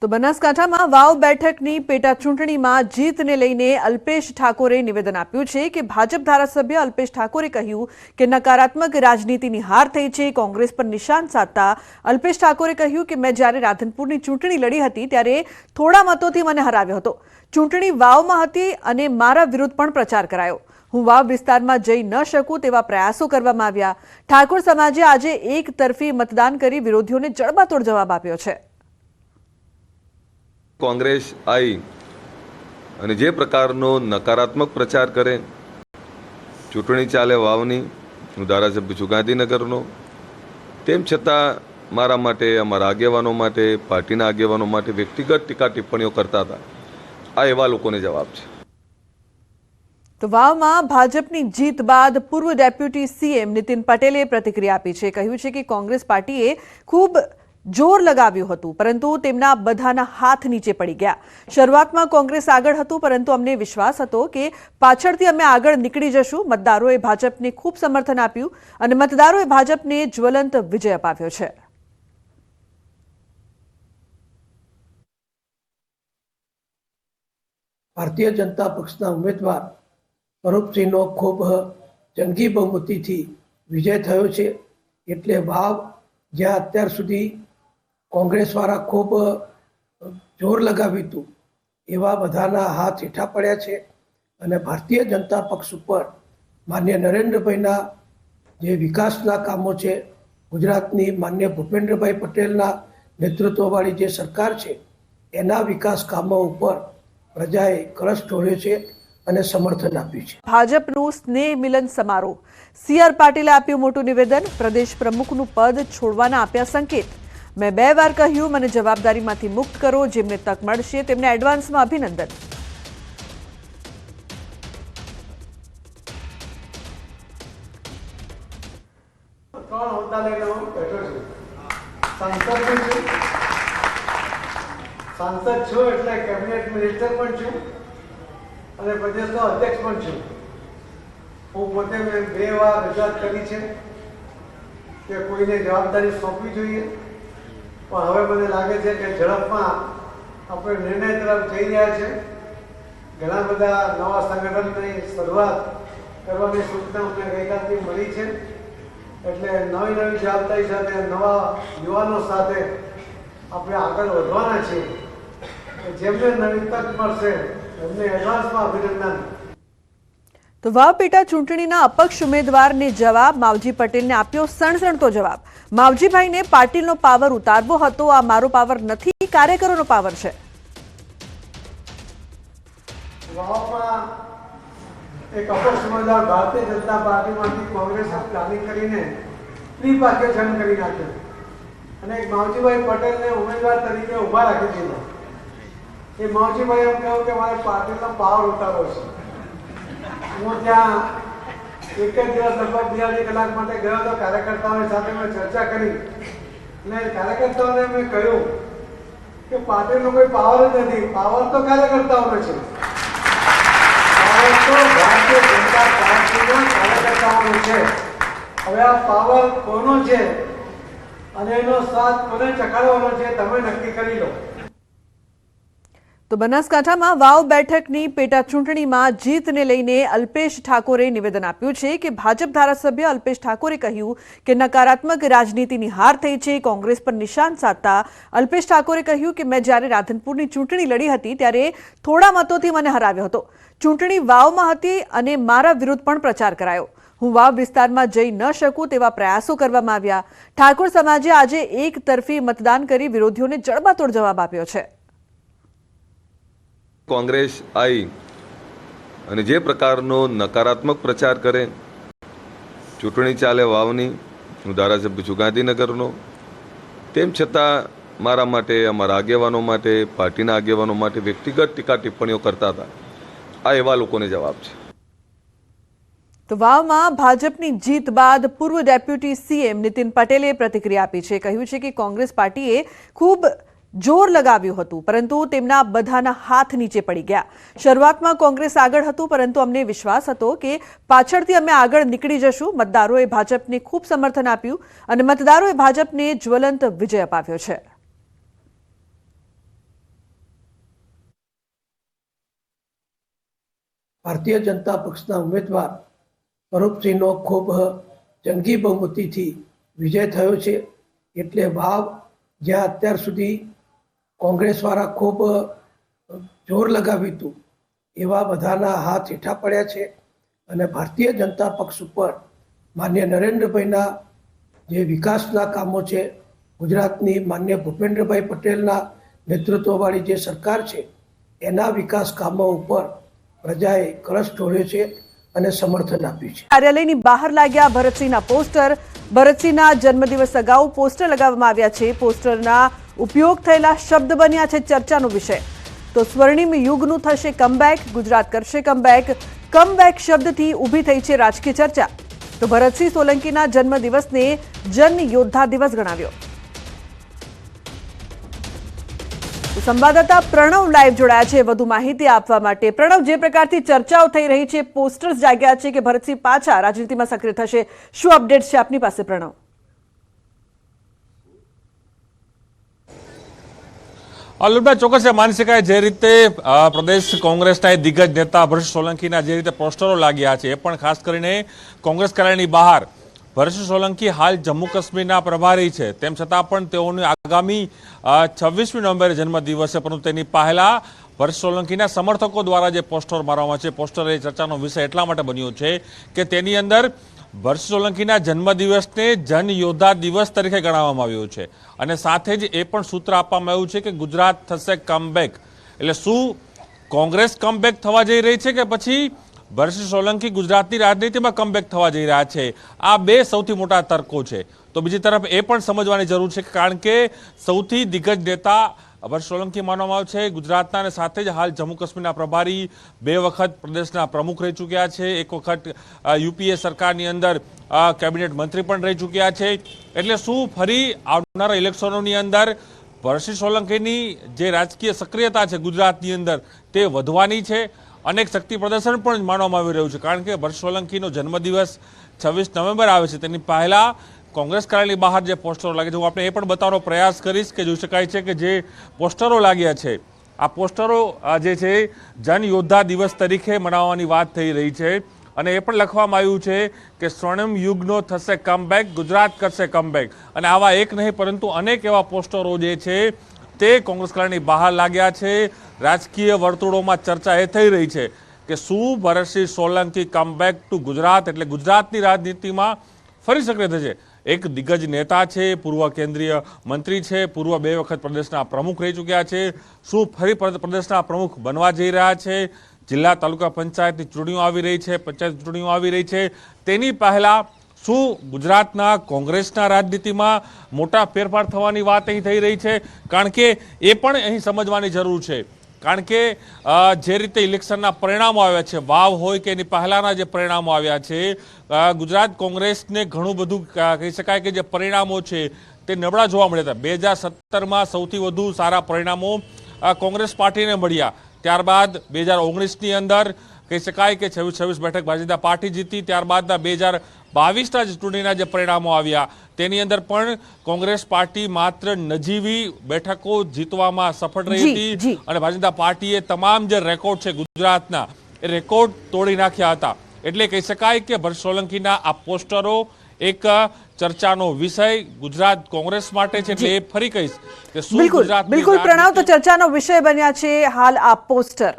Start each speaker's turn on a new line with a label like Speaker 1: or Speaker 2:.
Speaker 1: તો બનાસકાંઠામાં વાવ બેઠકની પેટા ચૂંટણીમાં જીતને લઈને અલ્પેશ ઠાકોરે નિવેદન આપ્યું છે કે ભાજપ ધારાસભ્ય અલ્પેશ ઠાકોરે કહ્યું કે નકારાત્મક રાજનીતિની હાર થઈ છે। કોંગ્રેસ પર નિશાન સાધતા અલ્પેશ ઠાકોરે કહ્યું કે મેં જ્યારે રાધનપુરની ચૂંટણી લડી હતી ત્યારે થોડા મતોથી મને હરાવ્યો હતો। ચૂંટણી વાવમાં હતી અને મારા વિરુદ્ધ પણ પ્રચાર કરાયો। હું વાવ વિસ્તારમાં જઈ ન શકું તેવા પ્રયાસો કરવામાં આવ્યા। ઠાકોર સમાજે આજે એક તરફી મતદાન કરી વિરોધીઓને જડબાતોડ જવાબ આપ્યો છે।
Speaker 2: कांग्रेस आई અને જે પ્રકારનો નકારાત્મક પ્રચાર કરે, ચૂંટણી ચાલે વાવની, હું ધારાસભ્ય છું ગાંધીનગરનો, તેમ છતાં મારા માટે, અમારા આગેવાનો માટે, પાર્ટીના આગેવાનો માટે વ્યક્તિગત ટીકા ટિપ્પણીઓ કરતા હતા। આ એવા લોકોને જવાબ છે।
Speaker 1: તો વાવમાં ભાજપની જીત બાદ પૂર્વ ડેપ્યુટી સીએમ નીતિન પટેલે પ્રતિક્રિયા આપી છે। કહ્યું છે કે કોંગ્રેસ પાર્ટીએ ખૂબ જોર લગાવ્યું હતું પરંતુ તેમના બધાના હાથ નીચે પડી ગયા। શરૂઆતમાં કોંગ્રેસ આગળ હતું પરંતુ અમને વિશ્વાસ હતો કે પાછળથી અમે આગળ નીકળી જશું। મતદારોએ ભાજપને ખૂબ સમર્થન આપ્યું અને મતદારોએ ભાજપને જ્વલંત વિજય અપાવ્યો છે।
Speaker 3: ભારતીય જનતા પક્ષના ઉમેદવાર સ્વરૂપસિંહનો ખૂબ જંગી બહુમતીથી વિજય થયો છે। એટલે વાવ જ્યાં અત્યાર સુધી કોંગ્રેસવાળા ખૂબ જોર લગાવ્યું હતું એવા બધાના હાથ હેઠા પડ્યા છે અને ભારતીય જનતા પક્ષ ઉપર માન્ય નરેન્દ્રભાઈના જે વિકાસના કામો છે, ગુજરાતની માન્ય ભૂપેન્દ્રભાઈ પટેલના નેતૃત્વવાળી જે સરકાર છે એના વિકાસ કામો ઉપર પ્રજાએ કળશ ઢોળ્યો છે અને સમર્થન આપ્યું છે।
Speaker 1: ભાજપનું સ્નેહ મિલન સમારોહ, સીઆર પાટીલે આપ્યું મોટું નિવેદન। પ્રદેશ પ્રમુખનું પદ છોડવાના આપ્યા સંકેત। મેં 2 વાર કહ્યું મને જવાબદારીમાંથી મુક્ત કરો, જેમને તક મળશે તેમને એડવાન્સમાં અભિનંદન।
Speaker 4: सांसद छू એટલે કેબિનેટ મિનિસ્ટર પણ છું અને પ્રદેશનો અધ્યક્ષ પણ છું। હું પોતે મેં 2 વાર રજૂઆત કરી છે કે કોઈને જવાબદારી સોંપવી જોઈએ, પણ હવે મને લાગે છે કે ઝડપમાં આપણે નિર્ણય તરફ જઈ રહ્યા છે। ઘણા બધા નવા સંગઠનની શરૂઆત કરવાની સૂચના અમને ગઈકાલથી મળી છે। એટલે નવી જવાબદારી સાથે નવા યુવાનો સાથે આપણે આગળ વધવાના છીએ। જેમને નવી તક મળશે એમને એડવાન્સમાં અભિનંદન।
Speaker 1: તો વાવ પેટા ચૂંટણીના અપક્ષ ઉમેદવારને જવાબ, માવજી પટેલને આપ્યો સણસણતો જવાબ। માવજીભાઈને પાટીલનો પાવર ઉતારવો હતો, આ મારો પાવર નથી, કાર્યકરોનો પાવર છે।
Speaker 4: વાવમાં એક અપક્ષ ઉમેદવાર ભારતીય જનતા પાર્ટીમાંથી કોંગ્રેસે પ્લાનિંગ કરીને પ્રી પાર્ટીશન કરી નાખ્યું અને એક માવજીભાઈ પટેલને ઉમેદવાર તરીકે ઊભા રાખી દીધા। એ માવજીભાઈ એમ કહ્યું કે મારે પાર્ટીનો પાવર ઉતારવો છે। હું ત્યાં એક જ દિવસ લગભગ 2 કલાક માટે ગયો હતો। કાર્યકર્તાઓની સાથે મેં ચર્ચા કરી અને કાર્યકર્તાઓને મેં કહ્યું કે પાર્ટીનો કોઈ પાવર જ નથી, પાવર તો કાર્યકર્તાઓનો છે। પાવર તો ભારતીય જનતા પાર્ટીના કાર્યકર્તાઓનો છે। હવે આ પાવર કોનો છે અને એનો સાથ કોને ચખાડવાનો છે તમે નક્કી કરી લો।
Speaker 1: તો બનાસકાંઠામાં વાવ બેઠકની પેટા ચૂંટણીમાં જીતને લઈને અલ્પેશ ઠાકોરે નિવેદન આપ્યું છે કે ભાજપ ધારાસભ્ય અલ્પેશ ઠાકોરે કહ્યું કે નકારાત્મક રાજનીતિની હાર થઈ છે। કોંગ્રેસ પર નિશાન સાધતા અલ્પેશ ઠાકોરે કહ્યું કે મેં જ્યારે રાધનપુરની ચૂંટણી લડી હતી ત્યારે થોડા મતોથી મને હરાવ્યો હતો। ચૂંટણી વાવમાં હતી અને મારા વિરુદ્ધ પણ પ્રચાર કરાયો। હું વાવ વિસ્તારમાં જઈ ન શકું તેવા પ્રયાસો કરવામાં આવ્યા। ઠાકોર સમાજે આજે એક તરફી મતદાન કરી વિરોધીઓને જડબાતોડ જવાબ આપ્યો છે।
Speaker 2: कांग्रेस आई અને જે પ્રકારનો નકારાત્મક પ્રચાર કરે, ચૂંટણી ચાલે વાવની, હું ધારાસભ્ય છું ગાંધીનગરનો, તેમ છતાં મારા માટે, અમારા આગેવાનો માટે, પાર્ટીના આગેવાનો માટે વ્યક્તિગત ટીકા ટિપ્પણીઓ કરતા હતા। આ એવા લોકોને જવાબ છે।
Speaker 1: તો વાવમાં ભાજપની જીત બાદ પૂર્વ ડેપ્યુટી સીએમ નીતિન પટેલે પ્રતિક્રિયા આપી છે। કહ્યું છે કે કોંગ્રેસ પાર્ટીએ ખૂબ જોર લગાવ્યું હતું પરંતુ તેમના બધાના હાથ નીચે પડી ગયા। શરૂઆતમાં કોંગ્રેસ આગળ હતું પરંતુ અમને વિશ્વાસ હતો કે પાછળથી અમે આગળ નીકળી જશું। મતદારોએ ભાજપને ખૂબ સમર્થન આપ્યું અને મતદારોએ ભાજપને જ્વલંત વિજય અપાવ્યો છે।
Speaker 3: ભારતીય જનતા પક્ષના ઉમેદવાર સ્વરૂપસિંહનો ખૂબ જંગી બહુમતીથી વિજય થયો છે. એટલે વાવ જ્યાં અત્યાર સુધી કોંગ્રેસવાળા ખૂબ જોર લગાવ્યું હતું એવા બધાના હાથ હેઠા પડ્યા છે અને ભારતીય જનતા પક્ષ ઉપર માન્ય નરેન્દ્રભાઈના જે વિકાસના કામો છે, ગુજરાતની માન્ય ભૂપેન્દ્રભાઈ પટેલના નેતૃત્વવાળી જે સરકાર છે એના વિકાસ કામો ઉપર પ્રજાએ કળશ ઢોળ્યો છે અને સમર્થન આપ્યું છે.
Speaker 1: કાર્યાલયની બહાર લાગ્યા ભરતસિંહના પોસ્ટર. ભરતસિંહના જન્મદિવસ અગાઉ પોસ્ટર લગાવવામાં આવ્યા છે. પોસ્ટરના ઉપયોગ થયેલા શબ્દ બન્યા છે ચર્ચાનો વિષય. તો સ્વર્ણિમ યુગનું થશે કમબેક, ગુજરાત કરશે કમબેક. કમબેક શબ્દથી ઊભી થઈ છે રાજકીય ચર્ચા. તો ભરતસિંહ સોલંકીના જન્મદિવસને જન યોદ્ધા દિવસ ગણાવ્યો. સંવાદદાતા પ્રણવ લાઈવ જોડાયા છે વધુ માહિતી આપવા માટે. પ્રણવ, જે પ્રકારથી ચર્ચાઓ થઈ રહી છે, પોસ્ટર્સ જાગ્યા છે કે ભરતસિંહ પાછા રાજનીતિમાં સક્રિય થશે, શું અપડેટ છે આપની પાસે પ્રણવ?
Speaker 5: અલ્લુભાઈ, ચોક્કસ માની શકાય જે રીતે પ્રદેશ કોંગ્રેસના દિગ્ગજ નેતા ભરતસિંહ સોલંકીના જે રીતે પોસ્ટરો લાગ્યા છે, એ પણ ખાસ કરીને કોંગ્રેસ કાર્યાલયની બહાર. ભરતસિંહ સોલંકી હાલ જમ્મુ કાશ્મીરના પ્રભારી છે, તેમ છતાં પણ તેઓની આગામી 26મી નવેમ્બરે જન્મદિવસ છે, પરંતુ તેની પહેલા ભરતસિંહ સોલંકીના સમર્થકો દ્વારા જે પોસ્ટર મારવામાં છે, પોસ્ટર એ ચર્ચાનો વિષય એટલા માટે બન્યો છે કે તેની અંદર ભરતસિંહ સોલંકીના જન્મદિવસને જન યોદ્ધા દિવસ તરીકે ગણાવવામાં આવ્યો છે અને સાથે જ એ પણ સૂત્ર આપવામાં આવ્યું છે કે ગુજરાત થશે કમબેક. એટલે શું કોંગ્રેસ કમબેક થવા જઈ રહી છે કે પછી ભરતસિંહ સોલંકી ગુજરાતની રાજનીતિમાં કમબેક થવા જઈ રહ્યા છે? આ બે સૌથી મોટા તર્કો છે. તો બીજી તરફ એ પણ સમજવાની જરૂર છે કારણ કે સૌથી દિગ્ગજ નેતા ભરતસિંહ સોલંકી માનવામાં આવે છે ગુજરાતના અને સાથે જ હાલ જમ્મુ કાશ્મીરના પ્રભારી, 2 વખત પ્રદેશના પ્રમુખ રહી ચૂક્યા છે, 1 વખત યુપીએ સરકારની અંદર કેબિનેટ મંત્રી પણ રહી ચૂક્યા છે. એટલે શું ફરી આવનારા ઇલેક્શનોની અંદર ભરતસિંહ સોલંકીની જે રાજકીય સક્રિયતા છે ગુજરાતની અંદર તે વધવાની છે? અનેક શક્તિ પ્રદર્શન પણ માનવામાં આવી રહ્યું છે કારણ કે ભરતસિંહ સોલંકીનો જન્મદિવસ 26 નવેમ્બર આવે છે. તેની પહેલા કોંગ્રેસ કાર્યાલયની બહાર જે પોસ્ટરો લાગે છે, હું આપણે એ પણ બતાવવાનો પ્રયાસ કરીશ કે જોઈ શકાય છે કે જે પોસ્ટરો લાગ્યા છે, આ પોસ્ટરો જે છે જન યોદ્ધા દિવસ તરીકે મનાવવાની વાત થઈ રહી છે અને એ પણ લખવામાં આવ્યું છે કે સ્વર્ણિમ યુગનો થશે કમબેક, ગુજરાત કરશે કમબેક. અને આવા એક નહીં પરંતુ અનેક એવા પોસ્ટરો જે છે તે કોંગ્રેસ કાર્યાલયની બહાર લાગ્યા છે. રાજકીય વર્તુળોમાં ચર્ચા એ થઈ રહી છે કે શું ભરતસિંહ સોલંકી કમબેક ટુ ગુજરાત, એટલે ગુજરાતની રાજનીતિમાં ફરી સક્રિય થશે? એક દિગ્ગજ નેતા છે, પૂર્વ કેન્દ્રીય મંત્રી છે, પૂર્વ 2 વખત પ્રદેશના પ્રમુખ રહી ચૂક્યા છે. શું ફરી પ્રદેશના પ્રમુખ બનવા જઈ રહ્યા છે? જિલ્લા તાલુકા પંચાયતની ચૂંટણીઓ આવી રહી છે, પંચાયત ચૂંટણીઓ આવી રહી છે, તેની પહેલા શું ગુજરાતના કોંગ્રેસના રાજનીતિમાં મોટા ફેરફાર થવાની વાત અહીં થઈ રહી છે? કારણ કે એ પણ અહીં સમજવાની જરૂર છે કારણ કે જે રીતે ઇલેક્શનના પરિણામો આવ્યા છે, વાવ હોય કે એની પહેલાના જે પરિણામો આવ્યા છે, ગુજરાત કોંગ્રેસને ઘણું બધું કહી શકાય કે જે પરિણામો છે તે નબળા જોવા મળ્યા હતા. 2017માં સૌથી વધુ સારા પરિણામો કોંગ્રેસ પાર્ટીને મળ્યા. ત્યારબાદ 2019ની અંદર કહી શકાય કે 26 બેઠક ભારતીય જનતા પાર્ટી જીતી. ત્યારબાદના 2022ના ચૂંટણીના જે પરિણામો આવ્યા તેની અંદર પણ કોંગ્રેસ પાર્ટી માત્ર નજીવી બેઠકો જીતવામાં સફળ રહી હતી અને ભારતીય જનતા પાર્ટીએ તમામ જે રેકોર્ડ છે ગુજરાતના એ રેકોર્ડ તોડી નાખ્યા હતા. એટલે કહી શકાય કે ભરત સોલંકીના આ પોસ્ટરો એક ચર્ચાનો વિષય ગુજરાત કોંગ્રેસ માટે છે. એટલે એ ફરી કહીશ કે શું ગુજરાત
Speaker 1: બિલકુલ પ્રણવ, તો ચર્ચાનો વિષય બન્યા છે હાલ આ પોસ્ટર.